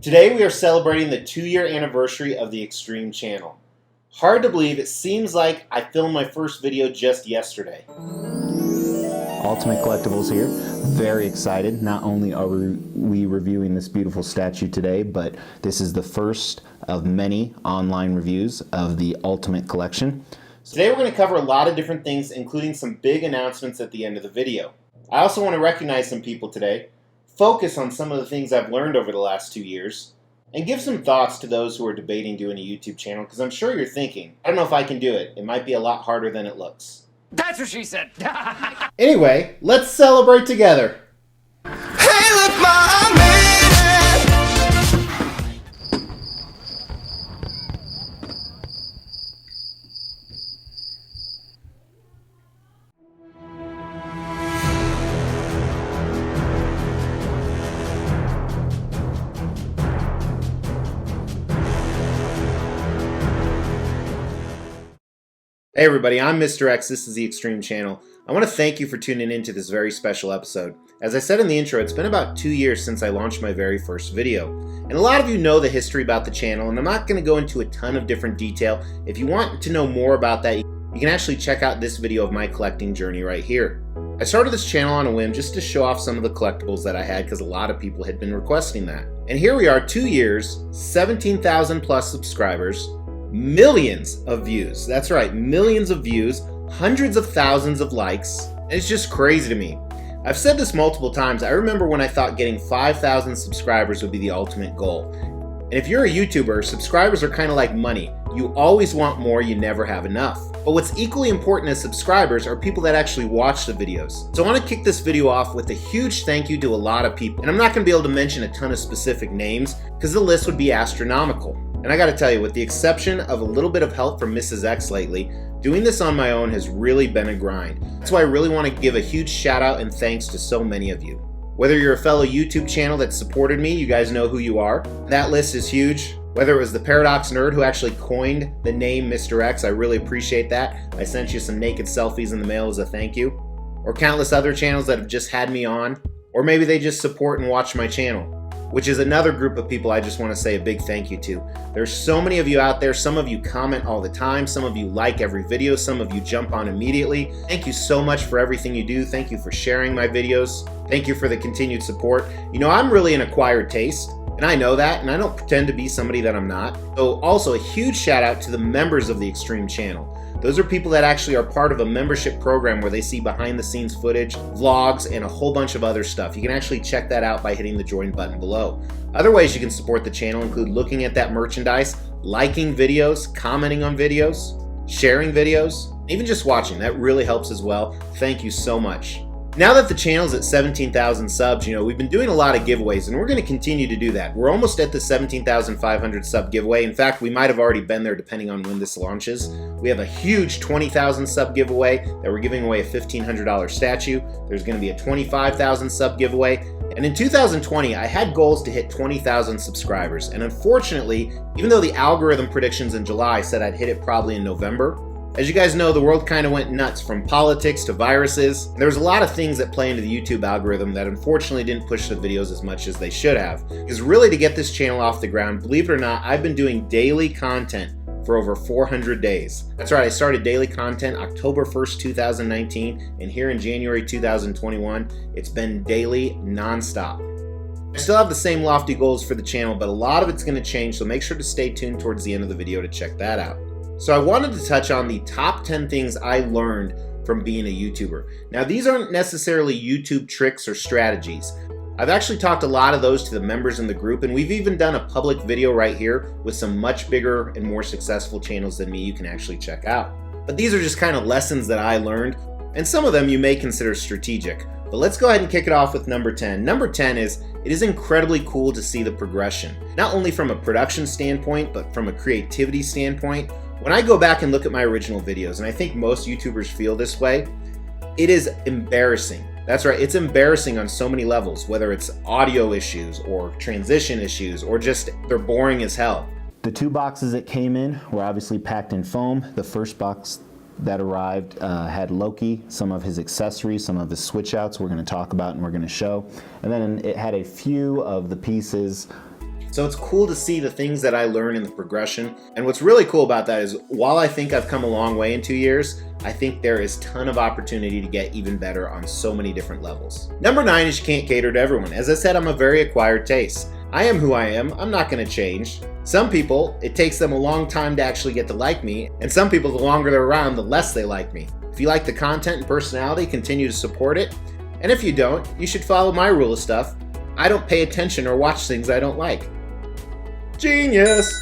Today we are celebrating the 2-year anniversary of the Xtreme Channel. Hard to believe, it seems like I filmed my first video just yesterday. Ultimate Collectibles here. Very excited. Not only are we reviewing this beautiful statue today, but this is the first of many online reviews of the Ultimate Collection. Today we're going to cover a lot of different things, including some big announcements at the end of the video. I also want to recognize some people today, focus on some of the things I've learned over the last 2 years, and give some thoughts to those who are debating doing a YouTube channel, because I'm sure you're thinking, I don't know if I can do it. It might be a lot harder than it looks. That's what she said. Anyway, let's celebrate together. Hey, look, Ma, I made it. Hey everybody, I'm Mr. X, this is the Xtreme Channel. I want to thank you for tuning in to this very special episode. As I said in the intro, it's been about 2 years since I launched my very first video. And a lot of you know the history about the channel, and I'm not going to go into a ton of different detail. If you want to know more about that, you can actually check out this video of my collecting journey right here. I started this channel on a whim just to show off some of the collectibles that I had because a lot of people had been requesting that. And here we are, 2 years, 17,000 plus subscribers, millions of views. That's right, millions of views, hundreds of thousands of likes. And it's just crazy to me. I've said this multiple times. I remember when I thought getting 5,000 subscribers would be the ultimate goal. And if you're a YouTuber, subscribers are kind of like money. You always want more, you never have enough. But what's equally important as subscribers are people that actually watch the videos. So I want to kick this video off with a huge thank you to a lot of people. And I'm not going to be able to mention a ton of specific names because the list would be astronomical. And I gotta tell you, with the exception of a little bit of help from Mrs. X lately, doing this on my own has really been a grind. That's why I really want to give a huge shout out and thanks to so many of you. Whether you're a fellow YouTube channel that supported me, you guys know who you are. That list is huge. Whether it was the Paradox Nerd who actually coined the name Mr. X, I really appreciate that. I sent you some naked selfies in the mail as a thank you. Or countless other channels that have just had me on. Or maybe they just support and watch my channel, which is another group of people I just want to say a big thank you to. There's so many of you out there. Some of you comment all the time. Some of you like every video. Some of you jump on immediately. Thank you so much for everything you do. Thank you for sharing my videos. Thank you for the continued support. You know, I'm really an acquired taste, and I know that, and I don't pretend to be somebody that I'm not. So also a huge shout out to the members of the Xtreme Channel. Those are people that actually are part of a membership program where they see behind the scenes footage, vlogs, and a whole bunch of other stuff. You can actually check that out by hitting the join button below. Other ways you can support the channel include looking at that merchandise, liking videos, commenting on videos, sharing videos, even just watching. That really helps as well. Thank you so much. Now that the channel's at 17,000 subs, you know, we've been doing a lot of giveaways, and we're going to continue to do that. We're almost at the 17,500 sub giveaway. In fact, we might have already been there depending on when this launches. We have a huge 20,000 sub giveaway that we're giving away a $1,500 statue. There's going to be a 25,000 sub giveaway. And in 2020, I had goals to hit 20,000 subscribers. And unfortunately, even though the algorithm predictions in July said I'd hit it probably in November, as you guys know, the world kind of went nuts, from politics to viruses. There's a lot of things that play into the YouTube algorithm that unfortunately didn't push the videos as much as they should have. Because really, to get this channel off the ground, believe it or not, I've been doing daily content for over 400 days. That's right, I started daily content October 1st, 2019, and here in January 2021, it's been daily nonstop. I still have the same lofty goals for the channel, but a lot of it's going to change, so make sure to stay tuned towards the end of the video to check that out. So I wanted to touch on the top 10 things I learned from being a YouTuber. Now, these aren't necessarily YouTube tricks or strategies. I've actually talked a lot of those to the members in the group, and we've even done a public video right here with some much bigger and more successful channels than me you can actually check out. But these are just kind of lessons that I learned, and some of them you may consider strategic. But let's go ahead and kick it off with number 10. Number 10 is, it is incredibly cool to see the progression, not only from a production standpoint, but from a creativity standpoint. When I go back and look at my original videos, and I think most YouTubers feel this way, it is embarrassing. That's right, it's embarrassing on so many levels, whether it's audio issues or transition issues or just they're boring as hell. The 2 boxes that came in were obviously packed in foam. The first box that arrived had Loki, some of his accessories, some of his switch outs we're going to talk about and we're going to show. And then it had a few of the pieces So it's cool to see the things that I learn in the progression. And what's really cool about that is while I think I've come a long way in 2 years, I think there is a ton of opportunity to get even better on so many different levels. Number 9 is you can't cater to everyone. As I said, I'm a very acquired taste. I am who I am. I'm not going to change. Some people, it takes them a long time to actually get to like me, and some people, the longer they're around, the less they like me. If you like the content and personality, continue to support it. And if you don't, you should follow my rule of stuff. I don't pay attention or watch things I don't like. Genius!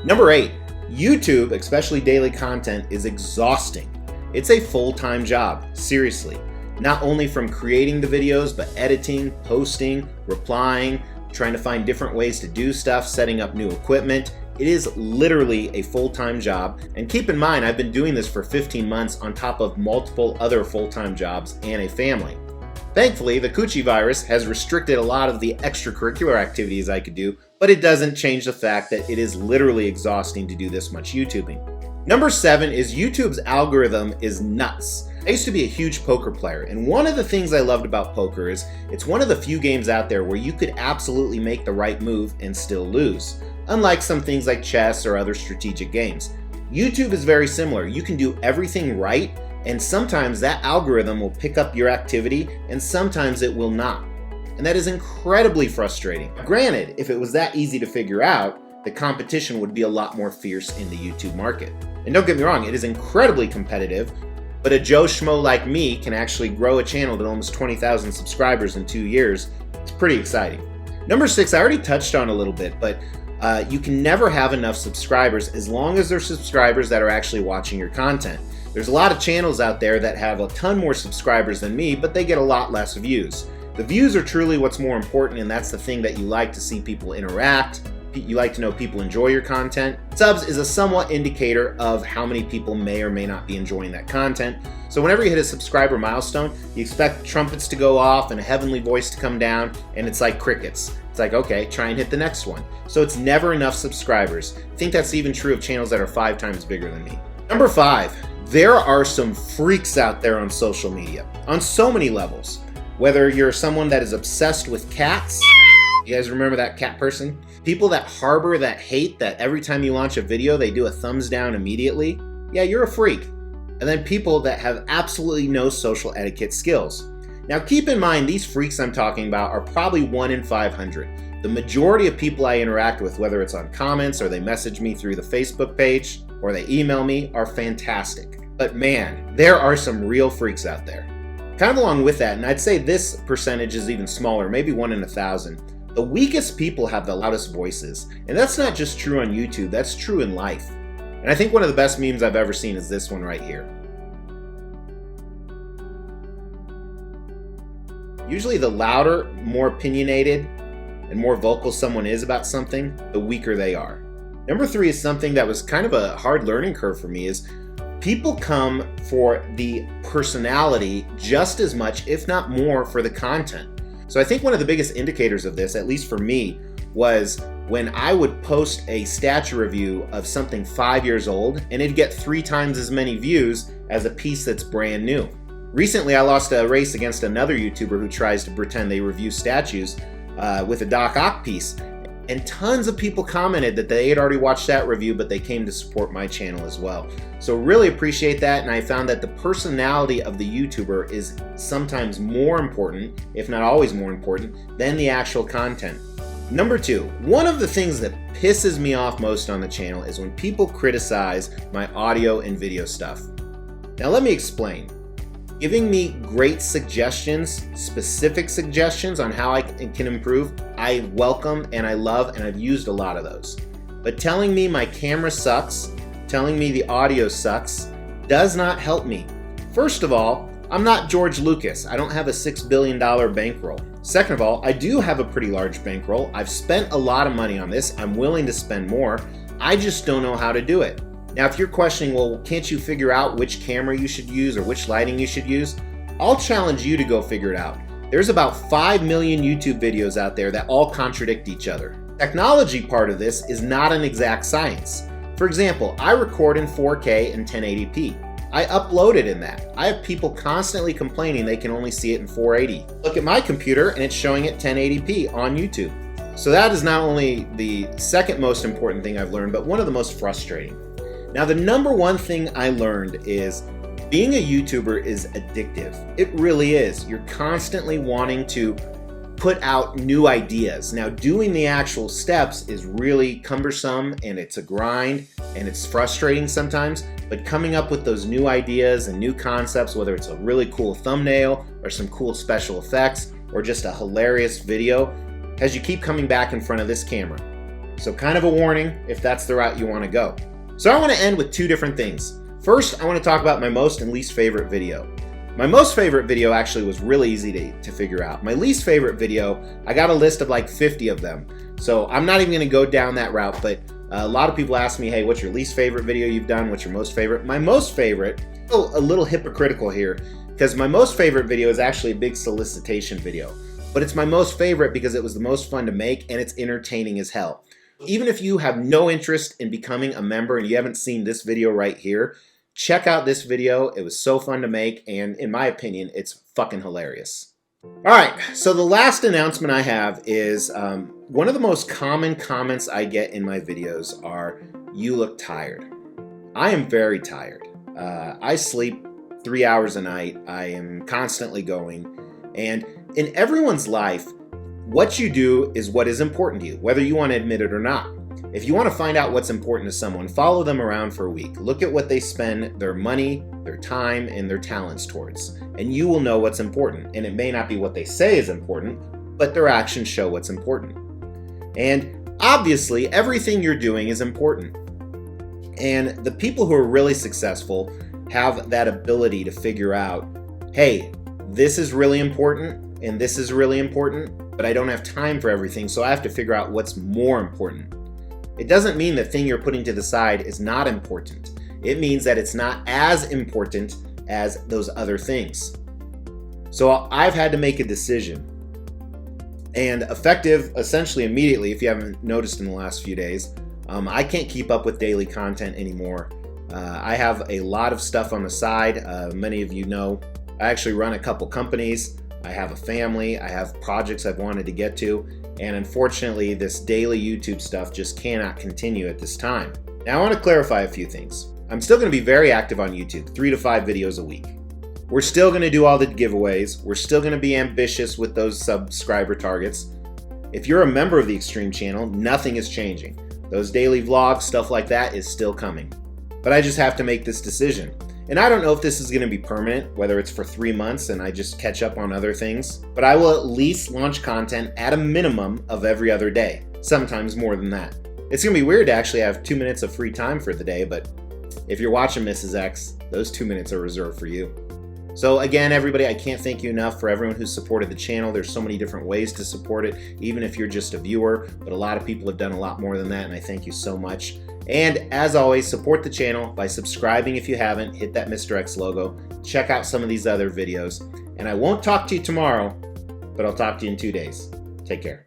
Number 8, YouTube, especially daily content, is exhausting. It's a full-time job, seriously. Not only from creating the videos, but editing, posting, replying, trying to find different ways to do stuff, setting up new equipment. It is literally a full-time job. And keep in mind, I've been doing this for 15 months on top of multiple other full-time jobs and a family. Thankfully, the Coochie virus has restricted a lot of the extracurricular activities I could do, but it doesn't change the fact that it is literally exhausting to do this much YouTubing. Number 7 is YouTube's algorithm is nuts. I used to be a huge poker player, and one of the things I loved about poker is it's one of the few games out there where you could absolutely make the right move and still lose, unlike some things like chess or other strategic games. YouTube is very similar. You can do everything right, and sometimes that algorithm will pick up your activity, and sometimes it will not. And that is incredibly frustrating. Granted, if it was that easy to figure out, the competition would be a lot more fierce in the YouTube market. And don't get me wrong, it is incredibly competitive, but a Joe Schmo like me can actually grow a channel to almost 20,000 subscribers in 2 years. It's pretty exciting. Number 6, I already touched on a little bit, but you can never have enough subscribers as long as they're subscribers that are actually watching your content. There's a lot of channels out there that have a ton more subscribers than me, but they get a lot less views. The views are truly what's more important, and that's the thing that you like to see people interact. You like to know people enjoy your content. Subs is a somewhat indicator of how many people may or may not be enjoying that content. So whenever you hit a subscriber milestone, you expect trumpets to go off and a heavenly voice to come down, and it's like crickets. It's like, okay, try and hit the next one. So it's never enough subscribers. I think that's even true of channels that are 5 times bigger than me. Number 5, there are some freaks out there on social media, on so many levels. Whether you're someone that is obsessed with cats, you guys remember that cat person? People that harbor that hate that every time you launch a video, they do a thumbs down immediately. Yeah, you're a freak. And then people that have absolutely no social etiquette skills. Now keep in mind, these freaks I'm talking about are probably 1 in 500. The majority of people I interact with, whether it's on comments or they message me through the Facebook page or they email me, are fantastic. But man, there are some real freaks out there. Kind of along with that, and I'd say this percentage is even smaller, maybe 1 in 1,000. The weakest people have the loudest voices. And that's not just true on YouTube, that's true in life. And I think one of the best memes I've ever seen is this one right here. Usually the louder, more opinionated, and more vocal someone is about something, the weaker they are. Number 3 is something that was kind of a hard learning curve for me is people come for the personality just as much, if not more, for the content. So I think one of the biggest indicators of this, at least for me, was when I would post a statue review of something 5 years old and it'd get 3 times as many views as a piece that's brand new. Recently, I lost a race against another YouTuber who tries to pretend they review statues with a Doc Ock piece. And tons of people commented that they had already watched that review, but they came to support my channel as well. So really appreciate that, and I found that the personality of the YouTuber is sometimes more important, if not always more important, than the actual content. Number 2, one of the things that pisses me off most on the channel is when people criticize my audio and video stuff. Now let me explain. Giving me great suggestions, specific suggestions on how I can improve, I welcome and I love, and I've used a lot of those. But telling me my camera sucks, telling me the audio sucks, does not help me. First of all, I'm not George Lucas. I don't have a $6 billion bankroll. Second of all, I do have a pretty large bankroll. I've spent a lot of money on this. I'm willing to spend more. I just don't know how to do it. Now, if you're questioning, well, can't you figure out which camera you should use or which lighting you should use? I'll challenge you to go figure it out. There's about 5 million YouTube videos out there that all contradict each other. Technology part of this is not an exact science. For example, I record in 4K and 1080p. I upload it in that. I have people constantly complaining they can only see it in 480. Look at my computer and it's showing it 1080p on YouTube. So that is not only the second most important thing I've learned, but one of the most frustrating. Now, the number one thing I learned is being a YouTuber is addictive. It really is. You're constantly wanting to put out new ideas. Now, doing the actual steps is really cumbersome, and it's a grind, and it's frustrating sometimes, but coming up with those new ideas and new concepts, whether it's a really cool thumbnail or some cool special effects or just a hilarious video, has you keep coming back in front of this camera. So kind of a warning if that's the route you want to go. So I want to end with two different things. First, I want to talk about my most and least favorite video. My most favorite video actually was really easy to figure out. My least favorite video, I got a list of like 50 of them. So I'm not even going to go down that route, but a lot of people ask me, hey, what's your least favorite video you've done? What's your most favorite? My most favorite, a little hypocritical here, because my most favorite video is actually a big solicitation video. But it's my most favorite because it was the most fun to make and it's entertaining as hell. Even if you have no interest in becoming a member and you haven't seen this video right here, check out this video. It was so fun to make, and in my opinion, it's fucking hilarious. All right, so the last announcement I have is one of the most common comments I get in my videos are, "You look tired." I am very tired. I sleep 3 hours a night. I am constantly going, and in everyone's life, what you do is what is important to you, whether you want to admit it or not. If you want to find out what's important to someone, follow them around for a week. Look at what they spend their money, their time, and their talents towards, and you will know what's important. And it may not be what they say is important, but their actions show what's important. And obviously, everything you're doing is important. And the people who are really successful have that ability to figure out, hey, this is really important, and this is really important, but I don't have time for everything, so I have to figure out what's more important. It doesn't mean the thing you're putting to the side is not important. It means that it's not as important as those other things. So I've had to make a decision. And effective essentially immediately, if you haven't noticed in the last few days, I can't keep up with daily content anymore. I have a lot of stuff on the side. Many of you know I actually run a couple companies. I have a family. I have projects I've wanted to get to. And unfortunately, this daily YouTube stuff just cannot continue at this time. Now, I want to clarify a few things. I'm still going to be very active on YouTube, 3 to 5 videos a week. We're still going to do all the giveaways. We're still going to be ambitious with those subscriber targets. If you're a member of the Xtreme Channel, nothing is changing. Those daily vlogs, stuff like that is still coming. But I just have to make this decision. And I don't know if this is going to be permanent, whether it's for 3 months and I just catch up on other things, but I will at least launch content at a minimum of every other day, sometimes more than that. It's going to be weird to actually have 2 minutes of free time for the day, but if you're watching Mrs. X, those 2 minutes are reserved for you. So again, everybody, I can't thank you enough for everyone who's supported the channel. There's so many different ways to support it, even if you're just a viewer, but a lot of people have done a lot more than that, and I thank you so much. And as always, support the channel by subscribing if you haven't, hit that Mr. X logo, check out some of these other videos, and I won't talk to you tomorrow, but I'll talk to you in 2 days. Take care.